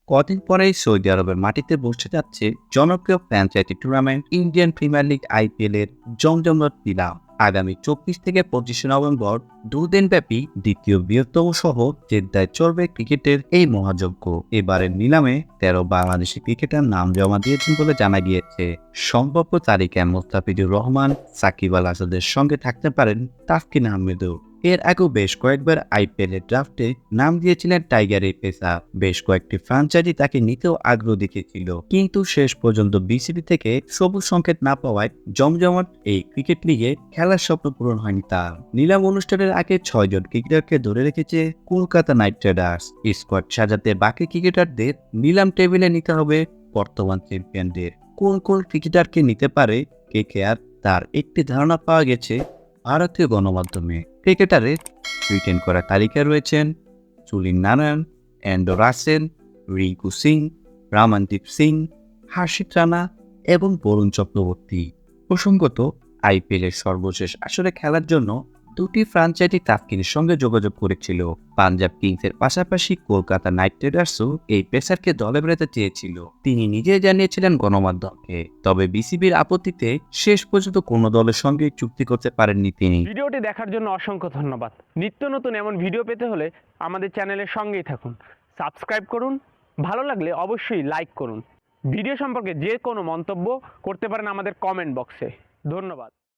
কদিন পরেই সৌদি আরবের মাটিতে বসে যাচ্ছে জনপ্রিয় franchise tournament Indian premier league IPL এর জমজমাট নিলাম। আগামী 24 থেকে 25 নভেম্বর দুদিনব্যাপী দ্বিতীয় বৃহত্তম শহর জেদ্দায় চলবে ক্রিকেটের এই মহাযজ্ঞ। এবারের নিলামে 13 বাংলাদেশি ক্রিকেটার নাম জমা দিয়েছেন বলে জানা গিয়েছে। সম্ভাব্য তালিকায় মোস্তাফিজুর রহমান, সাকিব আল হাসানের সঙ্গে থাকতে পারেন তাসকিন আহমেদও। এর আগেও বেশ কয়েকবার আইপিএল এর ড্রাফটে নাম দিয়েছিলেন টাইগার এই পেসার। বেশ কয়েকটি ফ্র্যাঞ্চাইজি তাকে নিতেও আগ্রহ দেখিয়েছিল, কিন্তু শেষ পর্যন্ত বিসিবি থেকে সবুজ সংকেত না পাওয়ায় জমজমাট এই ক্রিকেট লিগে খেলার স্বপ্ন পূরণ হয়নি তার। নিলাম অনুষ্ঠানের আগে 6 জন ক্রিকেটারকে ধরে রেখেছে কলকাতা নাইট রাইডার্স। স্কোয়াড সাজাতে বাকি ক্রিকেটারদের নিলাম টেবিলে নিতে হবে বর্তমান চ্যাম্পিয়নদের। কোন কোন ক্রিকেটারকে নিতে পারে কেকেআর, তার একটি ধারণা পাওয়া গেছে ভারতীয় গণমাধ্যমে। ক্রিকেটারের রিটেন করা তালিকায় রয়েছেন সুনীল নারায়ণ, অ্যান্ড্রু রাসেল, রিঙ্কু সিং, রামনদীপ সিং, হার্ষিত রানা এবং বরুণ চক্রবর্তী। প্রসঙ্গত, আইপিএল এর সর্বশেষ আসরে খেলার জন্য দুটি ফ্র্যাঞ্চাইজি তাসকিনের সঙ্গে যোগাযোগ করেছিল। পাঞ্জাব কিংসের পাশাপাশি কলকাতা নাইট রাইডার্সও এই পেসারকে দলে বেড়াতে চেয়েছিল। তিনি নিজেই জানিয়েছিলেন গণমাধ্যমকে। তবে বিসিবির আপত্তিতে শেষ পর্যন্ত কোনো দলের সঙ্গে চুক্তি করতে পারেননি তিনি। ভিডিওটি দেখার জন্য অসংখ্য ধন্যবাদ। নিত্য নতুন এমন ভিডিও পেতে হলে আমাদের চ্যানেলের সঙ্গেই থাকুন, সাবস্ক্রাইব করুন, ভালো লাগলে অবশ্যই লাইক করুন। ভিডিও সম্পর্কে যে কোনো মন্তব্য করতে পারেন আমাদের কমেন্ট বক্সে। ধন্যবাদ।